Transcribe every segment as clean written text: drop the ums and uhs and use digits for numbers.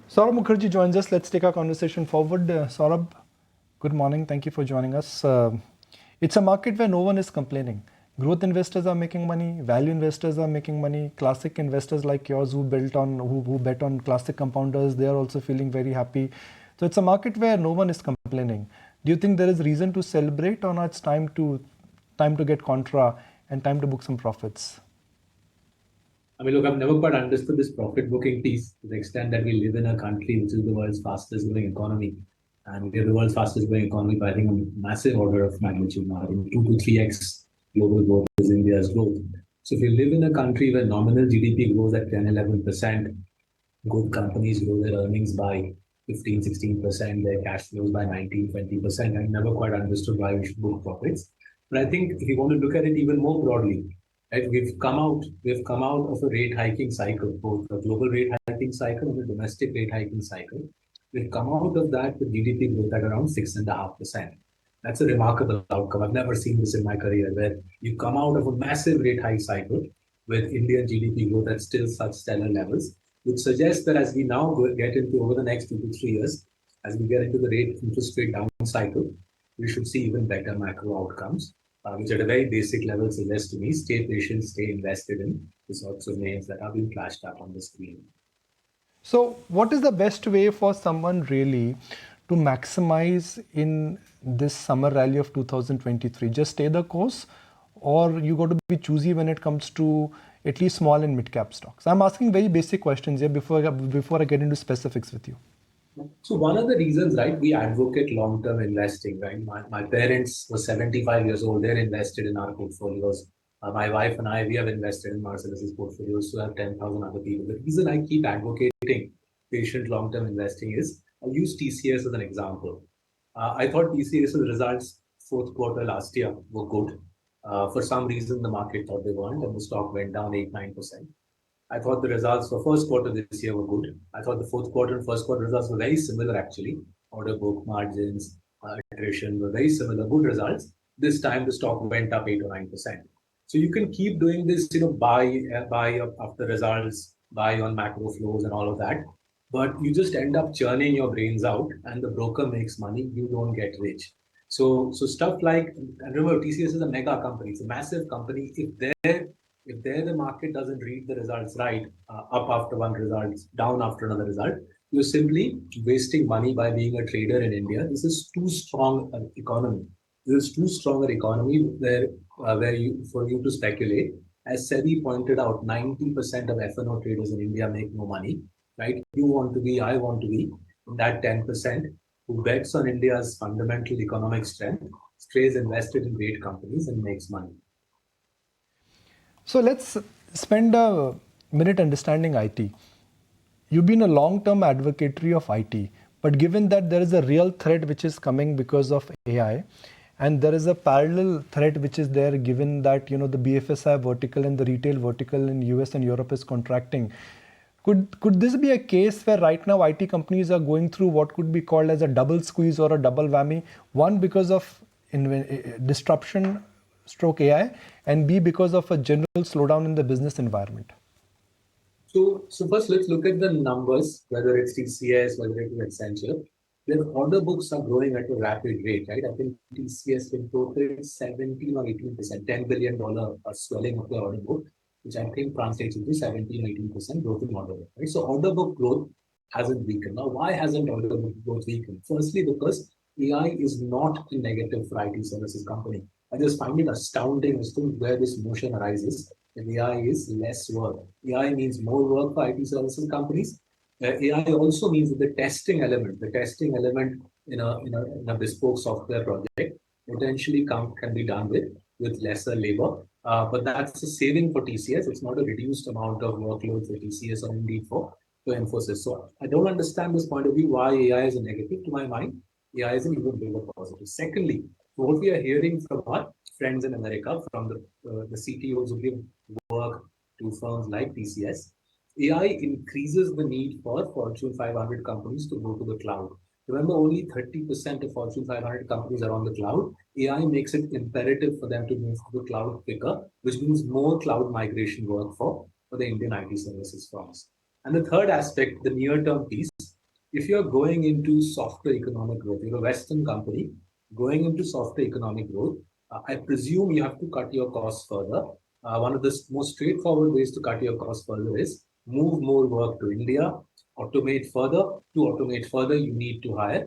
Saurabh Mukherjea joins us. Let's take our conversation forward. Saurabh, good morning. Thank you for joining us. It's a market where no one is complaining. Growth investors are making money. Value investors are making money. Classic investors like yours who bet on classic compounders, they are also feeling very happy. So it's a market where no one is complaining. Do you think there is reason to celebrate, or now it's time to get contra and time to book some profits? I mean, look, I've never quite understood this profit booking piece to the extent that we live in a country which is the world's fastest growing economy. And we are the world's fastest growing economy by, I think, a massive order of magnitude now. I think 2 to 3x global growth is India's growth. So if you live in a country where nominal GDP grows at 10, 11%, good companies grow their earnings by 15, 16%, their cash flows by 19, 20%. I never quite understood why we should book profits. But I think if you want to look at it even more broadly, right, we've come out of a rate hiking cycle, both a global rate hiking cycle and a domestic rate hiking cycle. We've come out of that with GDP growth at around 6.5%. That's a remarkable outcome. I've never seen this in my career, where you come out of a massive rate hike cycle with Indian GDP growth at still such stellar levels, which suggests that as we now get into over the next 2 to 3 years, as we get into the interest rate down cycle, we should see even better macro outcomes, which at a very basic level suggests to me, stay patient, stay invested in the sorts of names that have been flashed up on the screen. So, what is the best way for someone really to maximize in this summer rally of 2023? Just stay the course, or you got to be choosy when it comes to at least small and mid cap stocks? I'm asking very basic questions here before I get into specifics with you. So one of the reasons, right, we advocate long-term investing, right? My parents were 75 years old. They're invested in our portfolios. My wife and I, we have invested in Marcellus' portfolios. So have 10,000 other people. The reason I keep advocating patient long-term investing is, I'll use TCS as an example. I thought TCS's results fourth quarter last year were good. For some reason, the market thought they weren't, and the stock went down 8, 9%. I thought the results for first quarter this year were good. I thought the fourth quarter and first quarter results were very similar actually. Order book margins, attrition were very similar, good results. This time the stock went up 8 or 9%. So you can keep doing this, buy up after results, buy on macro flows and all of that. But you just end up churning your brains out, and the broker makes money. You don't get rich. So stuff like, and remember, TCS is a mega company. It's a massive company. If there the market doesn't read the results right, up after one result, down after another result, you're simply wasting money by being a trader in India. This is too strong an economy. This is too strong an economy where you for you to speculate. As SEBI pointed out, 90% of F&O traders in India make no money. Right? You want to be, I want to be in that 10% who bets on India's fundamental economic strength, stays invested in great companies, and makes money. So let's spend a minute understanding IT. You've been a long-term advocatory of IT, but given that there is a real threat which is coming because of AI, and there is a parallel threat which is there given that the BFSI vertical and the retail vertical in US and Europe is contracting. Could this be a case where right now IT companies are going through what could be called as a double squeeze or a double whammy? One, because of disruption stroke AI, and B, because of a general slowdown in the business environment? So first, let's look at the numbers, whether it's TCS, whether it is Accenture. Their order books are growing at a rapid rate, right? I think TCS in total 17 or 18%, $10 billion swelling of the order book, which I think translates into 17 or 18% growth in order book, right? So order book growth hasn't weakened. Now, why hasn't order book growth weakened? Firstly, because AI is not a negative for IT services company. I just find it astounding as to where this notion arises. And AI is less work. AI means more work for IT services companies. AI also means that the testing element in a bespoke software project potentially can be done with lesser labor. But that's a saving for TCS. It's not a reduced amount of workload for TCS or indeed for Infosys. So I don't understand this point of view, why AI is a negative. To my mind, AI is an even bigger positive. Secondly, what we are hearing from our friends in America, from the CTOs who give work to firms like TCS, AI increases the need for Fortune 500 companies to go to the cloud. Remember, only 30% of Fortune 500 companies are on the cloud. AI makes it imperative for them to move to the cloud quicker, which means more cloud migration work for the Indian IT services firms. And the third aspect, the near-term piece, if you're going into softer economic growth, you're a Western company going into softer economic growth, I presume you have to cut your costs further. One of the most straightforward ways to cut your costs further is move more work to India, automate further. To automate further, you need to hire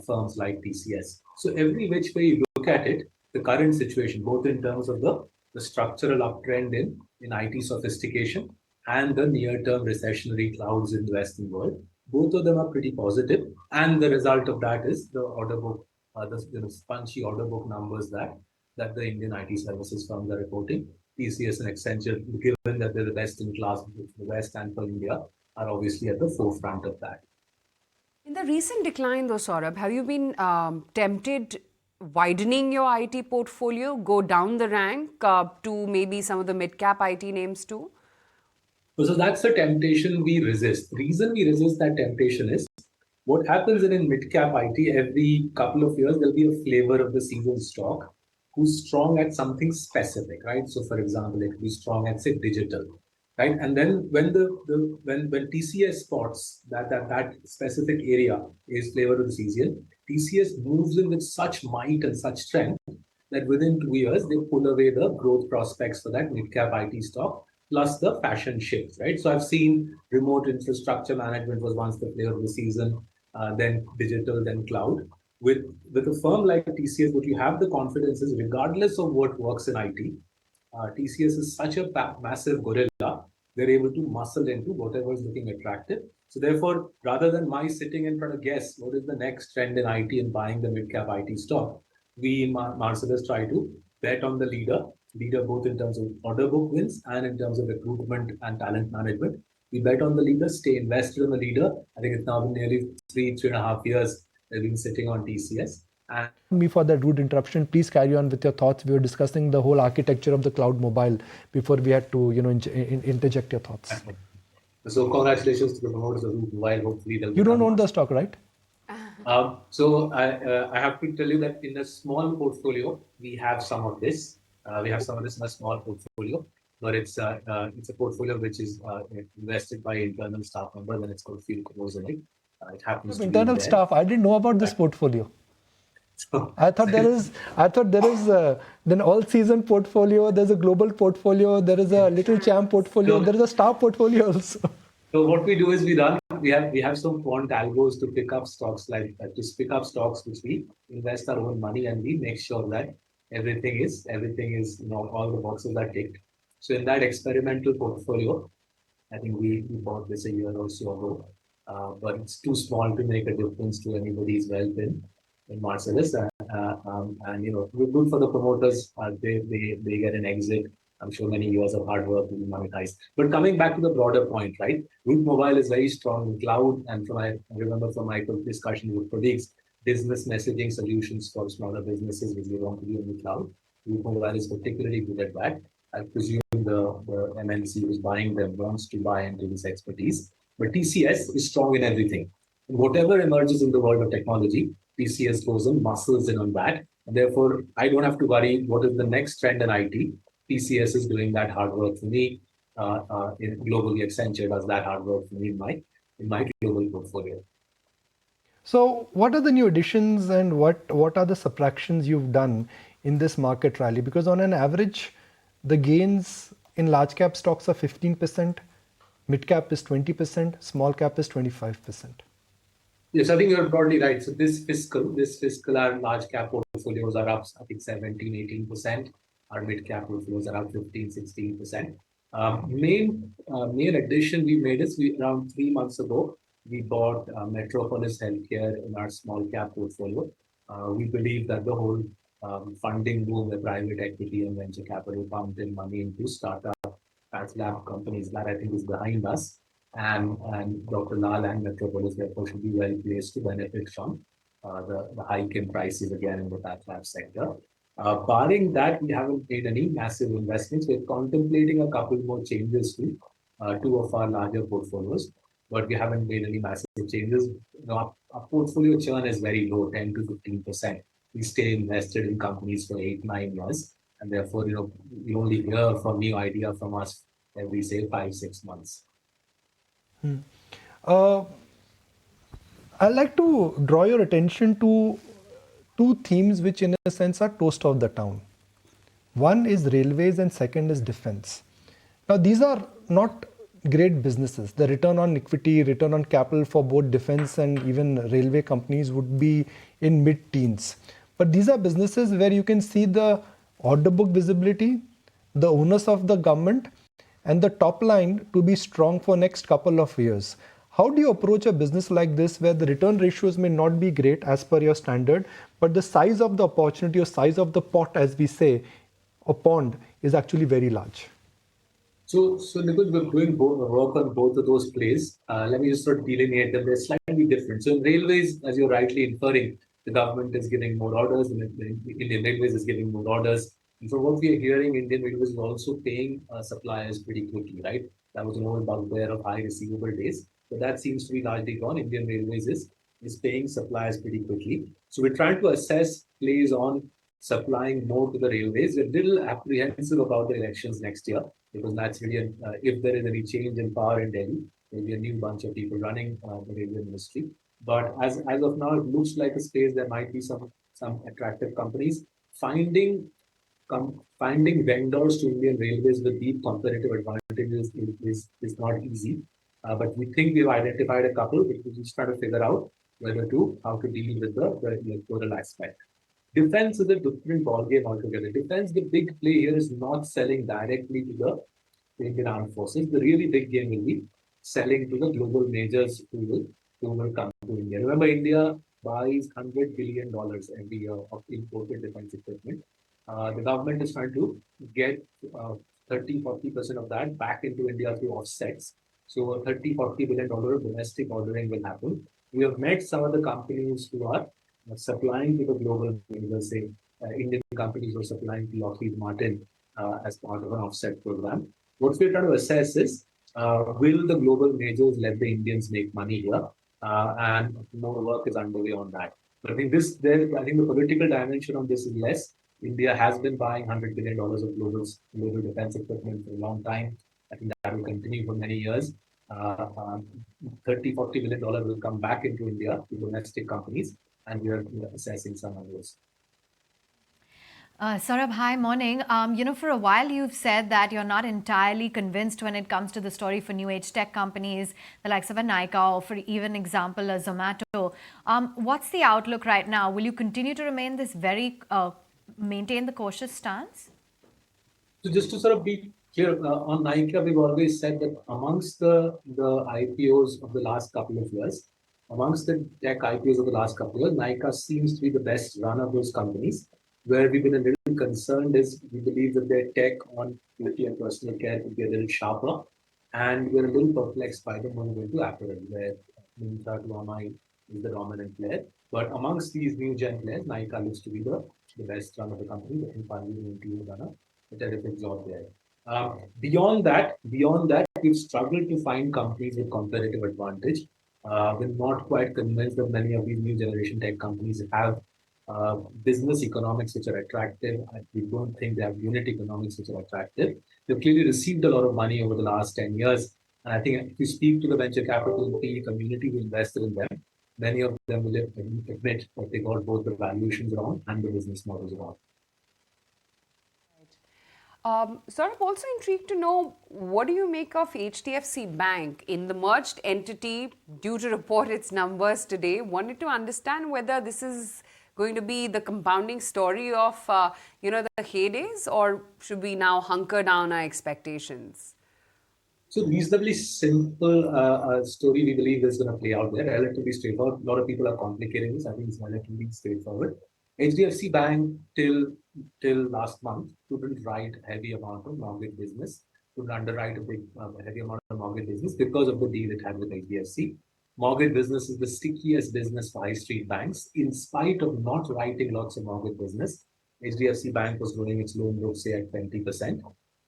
firms like TCS. So every which way you look at it, the current situation, both in terms of the structural uptrend in IT sophistication and the near-term recessionary clouds in the Western world, both of them are pretty positive. And the result of that is the order book, the punchy order book numbers that the Indian IT services firms are reporting. TCS and Accenture, given that they're the best in class, the West and for India, are obviously at the forefront of that. In the recent decline, though, Saurabh, have you been tempted widening your IT portfolio, go down the rank to maybe some of the mid-cap IT names too? So that's the temptation we resist. The reason we resist that temptation is what happens in mid-cap IT, every couple of years, there'll be a flavor of the season stock who's strong at something specific, right? So for example, it could be strong at, say, digital, right? And then when TCS spots that specific area is flavor of the season, TCS moves in with such might and such strength that within 2 years, they pull away the growth prospects for that mid-cap IT stock, plus the fashion shifts, right? So I've seen remote infrastructure management was once the flavor of the season, then digital, then cloud. With a firm like TCS, what you have the confidence is regardless of what works in IT, TCS is such a massive gorilla, they're able to muscle into whatever is looking attractive. So therefore, rather than my sitting and trying to guess what is the next trend in IT and buying the mid-cap IT stock, we in Marcellus try to bet on the leader both in terms of order book wins and in terms of recruitment and talent management. We bet on the leader, stay invested in the leader. I think it's now been nearly 3.5 years they've been sitting on TCS. And me for that rude interruption. Please carry on with your thoughts. We were discussing the whole architecture of the cloud mobile before we had to, interject your thoughts. so congratulations to the promoters of Root Mobile. Hopefully they'll. You don't own the stock, right? So I have to tell you that in a small portfolio we have some of this. We have some of this in a small portfolio, but it's a portfolio which is invested by internal staff members, and it's called Field Crores in it. It happens to Internal be there. staff. I didn't know about this portfolio. So, I thought there is then all season portfolio. There's a global portfolio. There is a little champ portfolio. There is a star portfolio also. So what we do is we have some quant algos to pick up stocks like that, just pick up stocks which we invest our own money, and we make sure that everything is all the boxes are ticked. So in that experimental portfolio, I think we bought this a year or so ago, but it's too small to make a difference to anybody's wealth in Marcellus. And we're good for the promoters. They get an exit. I'm sure many years of hard work will be monetized. But coming back to the broader point, right? Root Mobile is very strong in cloud, and I remember from my discussion with colleagues, business messaging solutions for smaller businesses which they want to do in the cloud. Root Mobile is particularly good at that. I presume the MNC who's buying them wants to buy into this expertise. But TCS is strong in everything. Whatever emerges in the world of technology, TCS goes and muscles in on that. And therefore, I don't have to worry what is the next trend in IT. TCS is doing that hard work for me. Globally, Accenture does that hard work for me in my global portfolio. So, what are the new additions and what are the subtractions you've done in this market rally? Because on an average, the gains in large cap stocks are 15%, mid cap is 20%, small cap is 25%. Yes, I think you're broadly right. So this fiscal, our large cap portfolios are up, I think 17, 18%. Our mid cap portfolios are up 15, 16%. Main addition we made is around 3 months ago, we bought Metropolis Healthcare in our small cap portfolio. We believe that the whole funding boom, the private equity and venture capital pumped in money into startup lab companies, that I think is behind us. And Dr. Lal and Metropolis therefore should be well placed to benefit from the hike in prices again in the path lab sector. Barring that, we haven't made any massive investments. We're contemplating a couple more changes to two of our larger portfolios, but we haven't made any massive changes. Our portfolio churn is very low, 10 to 15%. We stay invested in companies for 8, 9 years, and therefore, we only hear from new idea from us every, say, 5, 6 months. I'd like to draw your attention to two themes which, in a sense, are toast of the town. One is railways and second is defense. Now, these are not great businesses. The return on equity, return on capital for both defense and even railway companies would be in mid-teens. But these are businesses where you can see the order book visibility, the onus of the government, and the top line to be strong for next couple of years. How do you approach a business like this where the return ratios may not be great as per your standard, but the size of the opportunity or size of the pot, as we say, or pond, is actually very large? So Nikunj, we're doing work on both of those plays. Let me just sort of delineate them. They're slightly different. So in railways, as you're rightly inferring, the government is giving more orders, the Indian Railways is giving more orders. And from what we are hearing, Indian Railways is also paying suppliers pretty quickly, right? That was an old bugbear of high receivable days, but that seems to be largely gone. Indian Railways is paying suppliers pretty quickly. So we're trying to assess plays on supplying more to the railways. We're a little apprehensive about the elections next year because naturally, if there is any change in power in Delhi, there'll be a new bunch of people running the railway ministry. But as of now, it looks like a space there might be some attractive companies. Finding vendors to Indian Railways with deep competitive advantages is not easy. But we think we've identified a couple. We're just trying to figure out how to deal with the electoral aspect. Defense is a different ballgame altogether. Defense, the big play here is not selling directly to the Indian Armed Forces. The really big game will be selling to the global majors who will come to India. Remember, India buys $100 billion every year of imported defense equipment. The government is trying to get 30-40% of that back into India through offsets. So a $30-40 billion domestic ordering will happen. We have met some of the companies who are supplying to the global majors, say Indian companies were supplying to Lockheed Martin as part of an offset program. What we're trying to assess is, will the global majors let the Indians make money here? And more work is underway on that. But I think the political dimension of this is less. India has been buying $100 billion of global defense equipment for a long time. I think that will continue for many years. 30-40 billion dollars will come back into India to domestic companies, and we are assessing some of those. Saurabh, hi, morning. For a while you've said that you're not entirely convinced when it comes to the story for new age tech companies, the likes of a Nykaa, or for even example, a Zomato. What's the outlook right now? Will you continue to remain this maintain the cautious stance? So just to sort of be clear, on Nykaa, we've always said that amongst the IPOs of the last couple of years, amongst the tech IPOs of the last couple of years, Nykaa seems to be the best run of those companies. Where we've been a little concerned is we believe that their tech on beauty and personal care could be a little sharper. And we're a little perplexed by the move into apparel, where Myntra to online is the dominant player. But amongst these new gen players, Nykaa looks to be the best run of the company. I think finally we've done a terrific job there. Beyond that, we've struggled to find companies with competitive advantage. We're not quite convinced that many of these new generation tech companies have business economics which are attractive. We don't think they have unit economics which are attractive. They've clearly received a lot of money over the last 10 years. And I think if you speak to the venture capital PE community who invested in them, many of them will admit that they got both the valuations wrong and the business models wrong. Sort of also intrigued to know, what do you make of HDFC Bank in the merged entity due to report its numbers today? Wanted to understand whether this is going to be the compounding story of the heydays, or should we now hunker down our expectations? So reasonably simple story we believe is going to play out there, relatively straightforward. A lot of people are complicating this. I think it's relatively straightforward. HDFC Bank till last month couldn't write a heavy amount of mortgage business, couldn't underwrite a heavy amount of mortgage business because of the deal it had with HDFC. Mortgage business is the stickiest business for high street banks. In spite of not writing lots of mortgage business, HDFC Bank was growing its loan book, say, at 20%.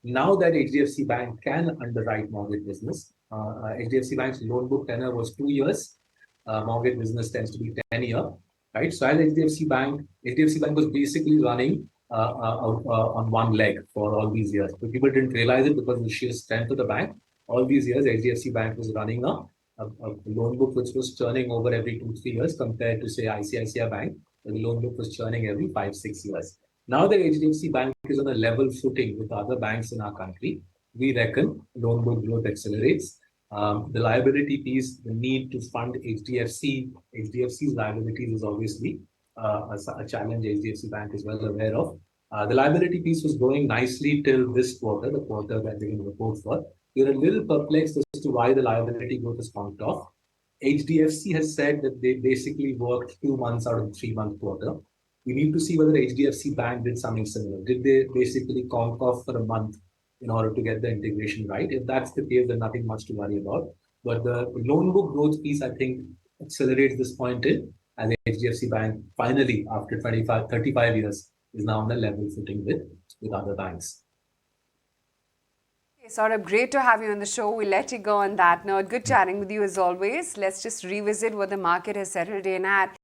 Now that HDFC Bank can underwrite mortgage business, HDFC Bank's loan book tenure was 2 years. Mortgage business tends to be 10 years, right? So as HDFC Bank was basically running on one leg for all these years. But people didn't realize it because of the sheer strength of the bank. All these years, HDFC Bank was running a loan book which was churning over every 2-3 years compared to say ICICI Bank, where the loan book was churning every 5-6 years. Now that HDFC Bank is on a level footing with other banks in our country, we reckon loan book growth accelerates. The liability piece, the need to fund HDFC's liabilities is obviously a challenge HDFC Bank is well aware of. The liability piece was growing nicely till this quarter, the quarter that they're going to report for. We're a little perplexed as to why the liability growth has conked off. HDFC has said that they basically worked 2 months out of the 3-month quarter. We need to see whether HDFC Bank did something similar. Did they basically conk off for a month in order to get the integration right? If that's the case, then nothing much to worry about. But the loan book growth piece, I think, accelerates this point in, as HDFC Bank finally, after 35 years, is now on a level footing with other banks. Okay, Saurabh, great to have you on the show. We'll let you go on that note. Good chatting with you as always. Let's just revisit what the market has settled in at.